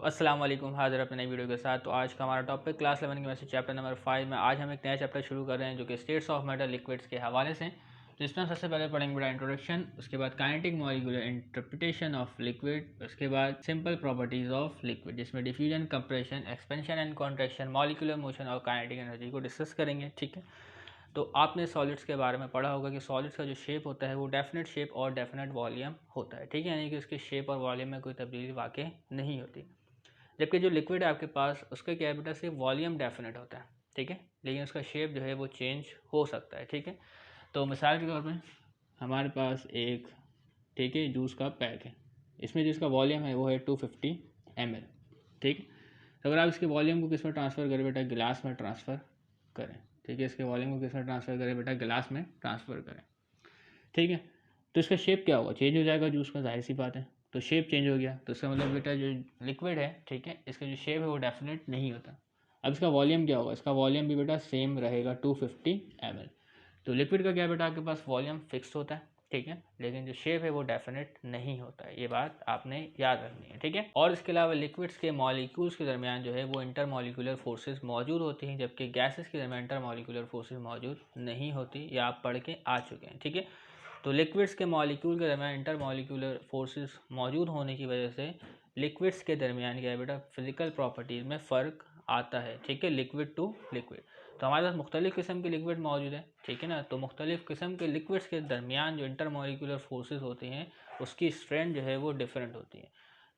अस्सलाम वालेकुम, हाज़िर अपने नई वीडियो के साथ। तो आज का हमारा टॉपिक क्लास 11 के मैसेज चैप्टर नंबर 5 में आज हम एक नया चैप्टर शुरू कर रहे हैं जो कि स्टेट्स ऑफ मैटर लिक्विड्स के हवाले से। तो इसमें हम सबसे पहले पढ़ेंगे बड़ा इंट्रोडक्शन, उसके बाद kinetic molecular interpretation of liquid, उसके बाद सिंपल प्रॉपर्टीज़ ऑफ लिक्विड जिसमें diffusion, compression, expansion and contraction, molecular motion और काइनेटिक एनर्जी को डिस्कस करेंगे। ठीक है, तो आपने सॉलिड्स के बारे में पढ़ा होगा कि सॉलिड्स का जो शेप होता है वो डेफिनेट शेप और डेफिनेट वॉल्यूम होता है। ठीक है, यानी कि उसके शेप और वॉल्यूम में कोई तब्दीली वाकई नहीं होती। जबकि जो लिक्विड है आपके पास उसका क्या है बेटा, सिर्फ वॉल्यूम डेफिनेट होता है। ठीक है, लेकिन उसका शेप जो है वो चेंज हो सकता है। ठीक है, तो मिसाल के तौर पे हमारे पास एक जूस का पैक है, इसमें जिसका वॉल्यूम है वो है 250 ml। ठीक, तो अगर आप इसके वॉल्यूम को किस में ट्रांसफ़र करें बेटा, गिलास में ट्रांसफ़र करें। ठीक है, इसके वॉल्यूम को किस में ट्रांसफ़र करें बेटा, गिलास में ट्रांसफ़र करें। ठीक है, तो इसका शेप क्या होगा, चेंज हो जाएगा जूस का, जाहिर सी बात है। तो शेप चेंज हो गया तो इसका मतलब बेटा जो लिक्विड है, ठीक है, इसका जो शेप है वो डेफिनेट नहीं होता। अब इसका वॉल्यूम क्या होगा, इसका वॉल्यूम भी बेटा सेम रहेगा 250 ml। तो लिक्विड का क्या बेटा, आपके पास वॉल्यूम फिक्स होता है। ठीक है, लेकिन जो शेप है वो डेफिनेट नहीं होता है, ये बात आपने याद रखनी है। ठीक है, और इसके अलावा लिक्विड्स के मॉलिक्यूल्स के दरमियान जो है वो इंटर मॉलिक्यूलर फोर्सेस मौजूद होती हैं, जबकि गैसेस के दरमियान इंटर मॉलिक्यूलर फोर्सेस मौजूद नहीं होती। या आप पढ़ के आ चुके हैं। ठीक है, तो लिक्विड्स के मॉलिक्यूल के दरमियान इंटर मॉलिक्यूलर फोर्सेस मौजूद होने की वजह से लिक्विड्स के दरमियान क्या है बेटा, फिजिकल प्रॉपर्टीज़ में फ़र्क आता है। ठीक है, लिक्विड टू लिक्विड। तो हमारे पास मुख्तलिफ़ किस्म के लिक्विड मौजूद है। ठीक है ना, तो मुख्तलिफ़ किस्म के लिक्विड्स के दरमियान जो इंटर मॉलिक्यूलर फोर्सेस होती हैं उसकी स्ट्रेंथ जो है वो डिफरेंट होती है।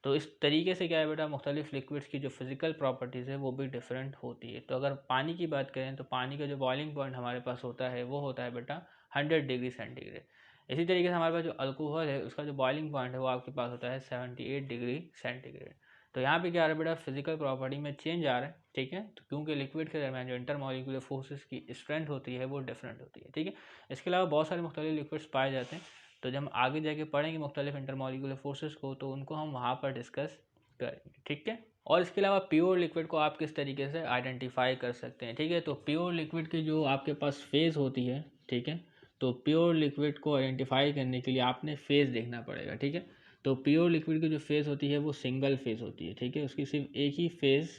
तो इस तरीके से क्या है बेटा, मुख्तलिफ़ लिक्विड्स की जो फिज़िकल प्रॉपर्टीज़ है वो भी डिफरेंट होती है। तो अगर पानी की बात करें तो पानी का जो बॉइलिंग पॉइंट हमारे पास होता है वो होता है बेटा 100 डिग्री सेंटीग्रेड। इसी तरीके से हमारे पास जो अल्कोहल है उसका जो बॉइलिंग पॉइंट है वो आपके पास होता है 78 डिग्री सेंटीग्रेड। तो यहाँ पे क्या आ रहा है बेटा, फिजिकल प्रॉपर्टी में चेंज आ रहा है। ठीक है, तो क्योंकि लिक्विड के दरमियान जो इंटरमॉलिक्यूलर फोर्सेस की स्ट्रेंथ होती है वो डिफरेंट होती है। ठीक है, इसके अलावा बहुत सारे मुख्तलिफ लिक्विड्स पाए जाते हैं, तो जब हम आगे जाके पढ़ेंगे मुख्तलिफ इंटरमॉलिक्यूलर फोर्सेस को तो उनको हम वहाँ पर डिस्कस करेंगे। ठीक है, और इसके अलावा प्योर लिक्विड को आप किस तरीके से आइडेंटिफाई कर सकते हैं। ठीक है, तो प्योर लिक्विड की जो आपके पास फेज़ होती है, ठीक है, तो प्योर लिक्विड को आइडेंटिफाई करने के लिए आपने फेज़ देखना पड़ेगा। ठीक है, तो प्योर लिक्विड की जो फेज़ होती है वो सिंगल फेज़ होती है। ठीक है, उसकी सिर्फ एक ही फेज़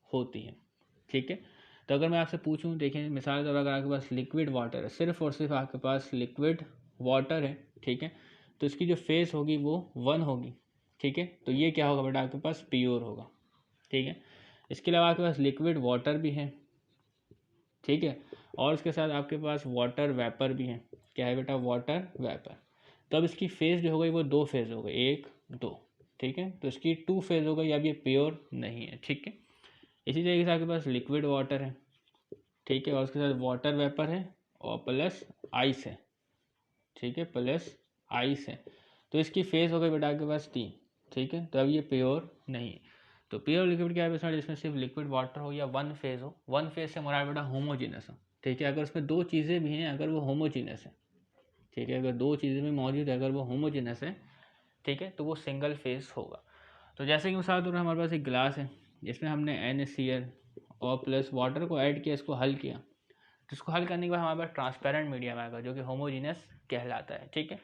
होती है। ठीक है, तो अगर मैं आपसे पूछूं, देखें मिसाल के तौर पर अगर आपके पास लिक्विड वाटर है, सिर्फ और सिर्फ आपके पास लिक्विड वाटर है, ठीक है, तो इसकी जो फेज़ होगी वो 1 होगी। ठीक है, तो ये क्या होगा बेटा, आपके पास प्योर होगा। ठीक है, इसके अलावा आपके पास लिक्विड वाटर भी है। ठीक है, और उसके साथ आपके पास वाटर वेपर भी है। क्या है बेटा, वाटर वेपर। तो अब इसकी फेज़ जो हो गई वो 2 फेज़ हो गई, 1 2। ठीक है, तो इसकी 2 फेज़ हो गई, अब ये प्योर नहीं है। ठीक है, इसी तरीके से आपके पास लिक्विड वाटर है। ठीक है, और उसके साथ वाटर वेपर है और प्लस आइस है। ठीक है, प्लस आइस है, तो इसकी फेज़ हो गई बेटा आपके पास 3। ठीक है, तो अब ये प्योर नहीं है। तो प्योर लिक्विड क्या है बेटा, जिसमें सिर्फ लिक्विड वाटर हो या 1 फेज़ हो। 1 फेज़ से मुराद बेटा होमोजीनस हो। ठीक है, अगर उसमें 2 चीज़ें भी हैं, अगर वो होमोजीनस है, ठीक है, अगर 2 चीज़ें भी मौजूद है, अगर वो होमोजीनस है, ठीक है, तो वो सिंगल फेज़ होगा। तो जैसे कि मिसाल तौर पर हमारे पास एक गिलास है जिसमें हमने NaCl और प्लस वाटर को ऐड किया, इसको हल किया, तो इसको हल करने के बाद हमारे पास ट्रांसपेरेंट मीडियम आएगा जो कि होमोजीनस कहलाता है। ठीक है,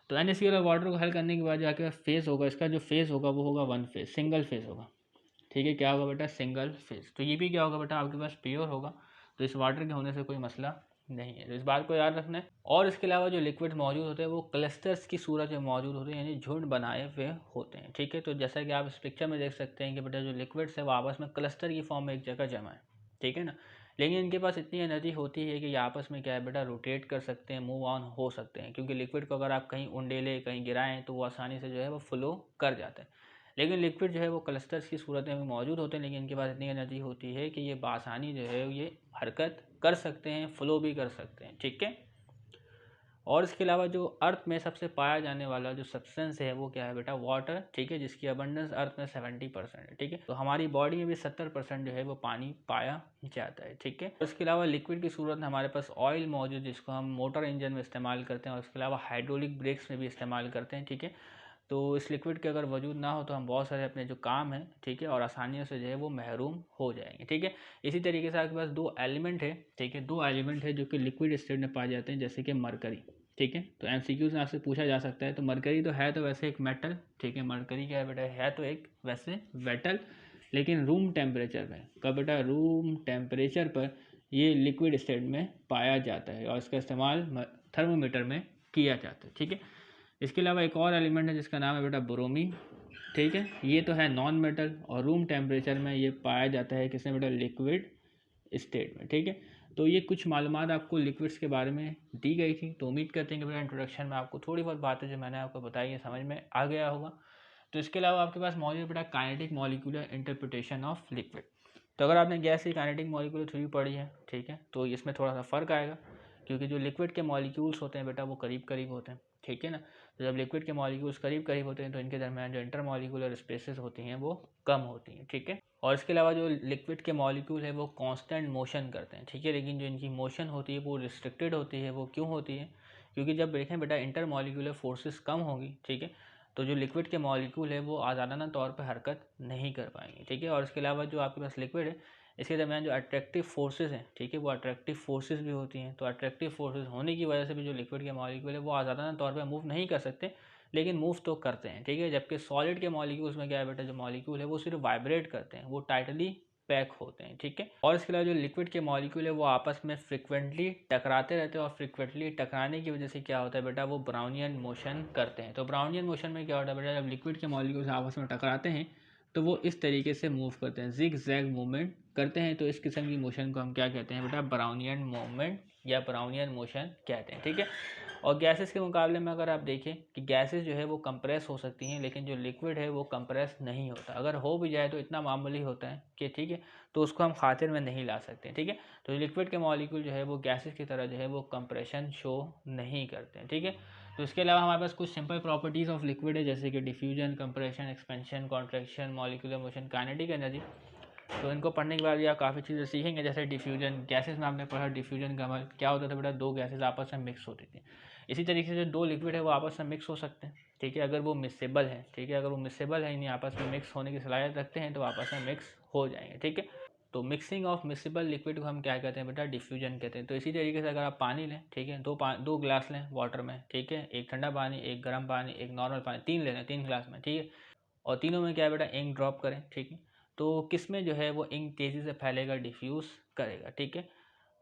तो NaCl और वाटर को हल करने के बाद जाके फेज़ होगा, इसका जो फेज़ होगा वो होगा 1 फेज़, सिंगल फेज़ होगा। ठीक है, क्या होगा बेटा, सिंगल फेज़। तो ये भी क्या होगा बेटा, आपके पास प्योर होगा। तो इस वाटर के होने से कोई मसला नहीं है, तो इस बात को याद रखना है। और इसके अलावा जो लिक्विड मौजूद होते हैं वो क्लस्टर्स की सूरत में मौजूद होते हैं, यानी झुंड बनाए हुए होते हैं। ठीक है, तो जैसा कि आप इस पिक्चर में देख सकते हैं कि बेटा जो लिक्विड्स है वो आपस में क्लस्टर की फॉर्म में एक जगह जमा है। ठीक है ना, लेकिन इनके पास इतनी एनर्जी होती है कि ये आपस में क्या है बेटा, रोटेट कर सकते हैं, मूव ऑन हो सकते हैं, क्योंकि लिक्विड को अगर आप कहीं उंडेले कहीं गिराएं तो वो आसानी से जो है वो फ्लो कर जाता है। लेकिन लिक्विड जो है वो क्लस्टर्स की सूरत में मौजूद होते हैं, लेकिन इनके पास इतनी एनर्जी होती है कि ये बआसानी जो है ये हरकत कर सकते हैं, फ्लो भी कर सकते हैं। ठीक है, और इसके अलावा जो अर्थ में सबसे पाया जाने वाला जो सब्सटेंस है वो क्या है बेटा, वाटर। ठीक है, जिसकी अबंडेंस अर्थ में 70% है। ठीक है, तो हमारी बॉडी में भी 70% जो है वो पानी पाया जाता है। ठीक है, इसके अलावा लिक्विड की सूरत में हमारे पास ऑयल मौजूद, जिसको हम मोटर इंजन में इस्तेमाल करते हैं, और इसके अलावा हाइड्रोलिक ब्रेक्स में भी इस्तेमाल करते हैं। ठीक है, तो इस लिक्विड के अगर वजूद ना हो तो हम बहुत सारे अपने जो काम हैं, ठीक है, और आसानियों से जो है वो महरूम हो जाएंगे। ठीक है, इसी तरीके से आपके पास 2 एलिमेंट है। ठीक है, 2 एलिमेंट है जो कि लिक्विड स्टेट में पाए जाते हैं, जैसे कि मरकरी। ठीक है। तो MCQs में आपसे पूछा जा सकता है। तो मरकरी तो है तो वैसे एक मेटल, ठीक है, मरकरी क्या है बेटा, है तो एक वैसे मेटल, लेकिन रूम टेम्परेचर में, कब बेटा, रूम टेम्परेचर पर ये लिक्विड स्टेट में पाया जाता है और इसका इस्तेमाल थर्मोमीटर में किया जाता है, ठीक है। इसके अलावा एक और एलिमेंट है जिसका नाम है बेटा ब्रोमीन, ठीक है। ये तो है नॉन मेटल और रूम टेम्परेचर में ये पाया जाता है किसमें बेटा, लिक्विड स्टेट में, ठीक है। तो ये कुछ मालूमात आपको लिक्विड्स के बारे में दी गई थी। तो उम्मीद करते हैं कि बेटा इंट्रोडक्शन में आपको थोड़ी बहुत बातें जो मैंने आपको बताई है समझ में आ गया होगा। तो इसके अलावा आपके पास मौजूद बेटा kinetic molecular interpretation of liquid. तो अगर आपने गैस की काइनेटिक मॉलिक्यूलर थ्योरी पढ़ी है, ठीक है, तो इसमें थोड़ा सा फ़र्क आएगा, क्योंकि जो लिक्विड के मॉलिक्यूल्स होते हैं बेटा वो करीब करीब होते हैं, ठीक है ना। तो जब लिक्विड के मॉलिक्यूल्स करीब करीब होते हैं तो इनके दरमियान जो इंटर मॉलिक्यूलर स्पेसेस होती हैं वो कम होती हैं, ठीक है। और इसके अलावा जो लिक्विड के मॉलिक्यूल है वो कांस्टेंट मोशन करते हैं, ठीक है, लेकिन जो इनकी मोशन होती है वो रिस्ट्रिक्टेड होती है। वो क्यों होती है, क्योंकि जब देखें बेटा इंटर मॉलिक्यूलर फोर्सेस कम होंगी, ठीक है, तो जो लिक्विड के मॉलिक्यूल है वो आज़ादाना तौर पर हरकत नहीं कर पाएंगे, ठीक है। और इसके अलावा जो आपके पास लिक्विड है इसके दरमियान जो अट्रैक्टिव फोर्सेस हैं, ठीक है, वो अट्रैक्टिव फोर्सेस भी होती हैं। तो अट्रैक्टिव फोर्सेस होने की वजह से भी जो लिक्विड के मॉलिक्यूल है वो आज़ादाना तौर पर मूव नहीं कर सकते, लेकिन मूव तो करते हैं, ठीक है। जबकि सॉलिड के मॉलिक्यूल्स में क्या है बेटा, जो मॉलिक्यूल है वो सिर्फ वाइब्रेट करते हैं, वो टाइटली पैक होते हैं, ठीक है। और इसके अलावा जो लिक्विड के मॉलिक्यूल है वो आपस में फ्रिक्वेंटली टकराते रहते हैं और फ्रिक्वेंटली टकराने की वजह से क्या होता है बेटा, वो ब्राउनियन मोशन करते हैं। तो ब्राउनियन मोशन में क्या होता है बेटा, जब लिक्विड के मॉलिक्यूल्स आपस में टकराते हैं तो वो इस तरीके से मूव करते हैं, जिग जैग मूवमेंट करते हैं। तो इस किस्म की मोशन को हम क्या कहते हैं बेटा, ब्राउनियन मूवमेंट या ब्राउनियन मोशन कहते हैं, ठीक है। और गैसेस के मुकाबले में अगर आप देखें कि गैसेस जो है वो कंप्रेस हो सकती हैं, लेकिन जो लिक्विड है वो कंप्रेस नहीं होता। अगर हो भी जाए तो इतना मामूली होता है कि, ठीक है, तो उसको हम खातिर में नहीं ला सकते, ठीक है। तो लिक्विड के मॉलिक्यूल जो है वो गैसेस की तरह जो है वो कंप्रेशन शो नहीं करते हैं, ठीक है। तो इसके अलावा हमारे पास कुछ सिंपल प्रॉपर्टीज़ ऑफ लिक्विड है, जैसे कि diffusion, compression, expansion, contraction, molecular motion, kinetic energy. तो इनको पढ़ने के बाद आप काफ़ी चीज़ें सीखेंगे। जैसे डिफ्यूजन, गैसेस में आपने पढ़ा डिफ्यूजन का अमल क्या होता था बेटा, दो गैसेस आपस में मिक्स होती थी। इसी तरीके से दो लिक्विड है वो आपस में मिक्स हो सकते हैं, ठीक है, अगर वो मिक्सेबल है, ठीक है, अगर वो मिक्सेबल है, यानी आपस में मिक्स होने की सलाहियत रखते हैं तो आपस में मिक्स हो जाएंगे, ठीक है। तो मिक्सिंग ऑफ मिक्सेबल लिक्विड को हम क्या कहते हैं बेटा, डिफ्यूजन कहते हैं। तो इसी तरीके से अगर आप पानी लें, ठीक है, दो ग्लास लें वाटर में, ठीक है, एक ठंडा पानी, एक गर्म पानी, एक नॉर्मल पानी, तीन ले लें, 3 ग्लास में, ठीक है, और तीनों में क्या है बेटा, इंक ड्रॉप करें, ठीक है। तो किस में जो है वो इंक तेज़ी से फैलेगा, डिफ्यूज़ करेगा, ठीक है।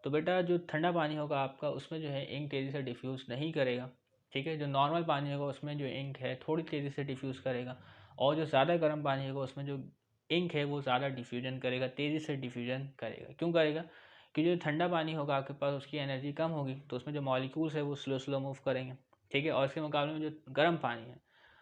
तो बेटा जो ठंडा पानी होगा आपका उसमें जो है इंक तेज़ी से डिफ्यूज़ नहीं करेगा, ठीक है। जो नॉर्मल पानी होगा उसमें जो इंक है थोड़ी तेज़ी से डिफ्यूज़ करेगा, और जो ज़्यादा गर्म पानी होगा उसमें जो इंक है वो ज़्यादा डिफ्यूजन करेगा, तेज़ी से डिफ्यूजन करेगा। क्यों करेगा, क्योंकि जो ठंडा पानी होगा आपके पास उसकी एनर्जी कम होगी, तो उसमें जो मॉलिक्यूल्स है वो स्लो स्लो मूव करेंगे, ठीक है। और इसके मुकाबले में जो गर्म पानी है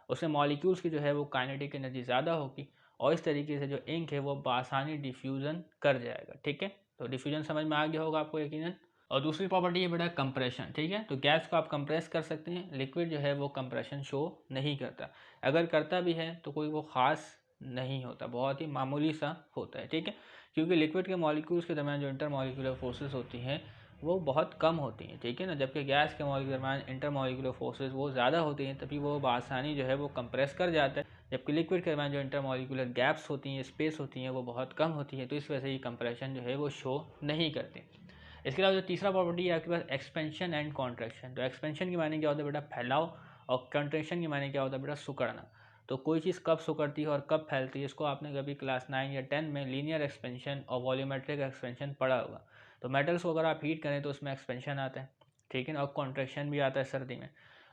उसमें मॉलिक्यूल्स की जो है वो काइनेटिक एनर्जी ज़्यादा होगी, और इस तरीके से जो इंक है वो बआसानी डिफ्यूज़न कर जाएगा, ठीक है। तो डिफ्यूजन समझ में आ गया होगा आपको यकीनन। और दूसरी प्रॉपर्टी है बेटा कंप्रेशन, ठीक है। तो गैस को आप कंप्रेस कर सकते हैं, लिक्विड जो है वो कंप्रेशन शो नहीं करता, अगर करता भी है तो कोई वो ख़ास नहीं होता, बहुत ही मामूली सा होता है, ठीक है। क्योंकि लिक्विड के मॉलिक्यूल्स के दरमियान जो इंटर मॉलिक्यूलर फोर्सेस होती हैं वो बहुत कम होती हैं, ठीक है ना। जबकि गैस के मॉलिक्यूल के दरमियान इंटर मॉलिक्यूलर फोर्सेस वो ज़्यादा होती हैं, तभी वो बआसानी जो है वो कंप्रेस कर जाता है। जबकि लिक्विड के दरमियान जो इंटर मॉलिक्यूलर गैप्स होती हैं, स्पेस होती हैं, वो बहुत कम होती है, तो इस वजह से ये कंप्रेशन जो है वो शो नहीं करते। इसके अलावा जो तीसरा प्रॉपर्टी है आपके पास एक्सपेंशन एंड कॉन्ट्रैक्शन। तो एक्सपेंशन की माने क्या होता है बेटा, फैलाव, और कॉन्ट्रैक्शन की माने क्या होता है बेटा, सिकुड़ना। तो कोई चीज़ कब सिकुड़ती है और कब फैलती है, इसको आपने कभी क्लास 9 या 10 में लीनियर एक्सपेंशन और वॉल्यूमेट्रिक एक्सपेंशन पढ़ा होगा। तो मेटल्स को अगर आप हीट करें तो उसमें एक्सपेंशन आता है, ठीक है ना, और कॉन्ट्रैक्शन भी आता है सर्दी में।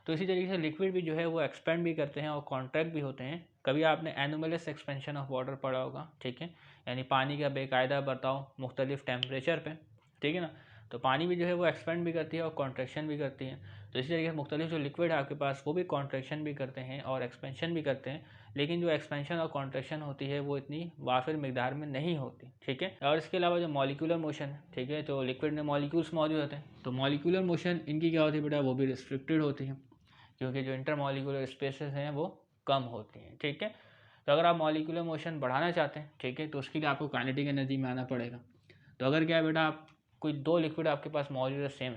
तो इसी तरीके से लिक्विड भी जो है वो एक्सपेंड भी करते हैं और कॉन्ट्रैक्ट भी होते हैं। कभी आपने एनोमलस एक्सपेंशन ऑफ वाटर पढ़ा होगा, ठीक है, यानी पानी का बेकायदा बर्ताव मुख्तलिफ टेम्परेचर पे, ठीक है ना। तो पानी भी जो है वो एक्सपेंड भी करती है और कॉन्ट्रैक्शन भी करती है। तो इसी तरीके से मुख्तलिफ जो लिक्विड है आपके पास वो भी कॉन्ट्रैक्शन भी करते हैं और एक्सपेंशन भी करते हैं, लेकिन जो एक्सपेंशन और कॉन्ट्रैक्शन होती है वो इतनी वाफिर मिकदार में नहीं होती, ठीक है। और इसके अलावा जो मॉलिक्यूलर मोशन है, ठीक है, तो लिक्विड में मॉलिक्यूल्स मौजूद होते हैं, तो मॉलिक्यूलर मोशन इनकी क्या होती है बेटा, वो भी रिस्ट्रिक्टेड होती है, क्योंकि जो इंटर मॉलिक्यूलर स्पेसेस हैं वो कम होती हैं, ठीक है। तो अगर आप मॉलिक्यूलर मोशन बढ़ाना चाहते हैं, ठीक है, तो उसके लिए आपको काइनेटिक एनर्जी में आना पड़ेगा। तो अगर क्या है बेटा, आप कोई दो लिक्विड आपके पास मौजूद है सेम,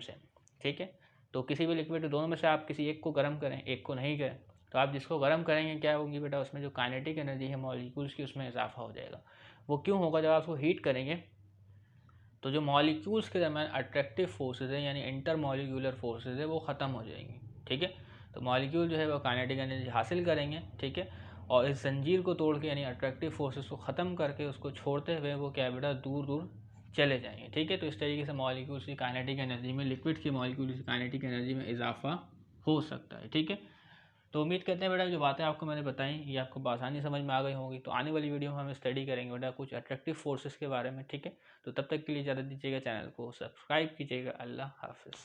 ठीक है, तो किसी भी लिक्विड दोनों में से आप किसी एक को गर्म करें, एक को नहीं करें, तो आप जिसको गर्म करेंगे क्या होगी बेटा, उसमें जो काइनेटिक एनर्जी है मॉलिक्यूल्स की उसमें इजाफा हो जाएगा। वो क्यों होगा, जब आप उसको हीट करेंगे तो जो मॉलिक्यूल्स के दरमियान अट्रैक्टिव फोर्सेज है यानी इंटर मॉलिक्यूलर फोर्सेज है वो ख़त्म हो जाएंगी, ठीक है। तो मॉलिक्यूल जो है वो काइनेटिक एनर्जी हासिल करेंगे, ठीक है, और इस जंजीर को तोड़ के यानी अट्रैक्टिव फोर्सेस को ख़त्म करके उसको छोड़ते हुए वो क्या बेटा दूर दूर चले जाएंगे, ठीक है। तो इस तरीके से मॉलिक्यूल्स की काइनेटिक एनर्जी में, लिक्विड की मॉलिक्यूल्स की काइनेटिक एनर्जी में इजाफा हो सकता है, ठीक है। तो उम्मीद करते हैं बेटा जो बातें आपको मैंने बताई ये आपको आसानी समझ में आ गई होंगी। तो आने वाली वीडियो में हम स्टडी करेंगे बेटा कुछ अट्रैक्टिव फोर्सेस के बारे में, ठीक है। तो तब तक के लिए इजाज़त दीजिएगा, चैनल को सब्सक्राइब कीजिएगा। अल्लाह हाफिज़।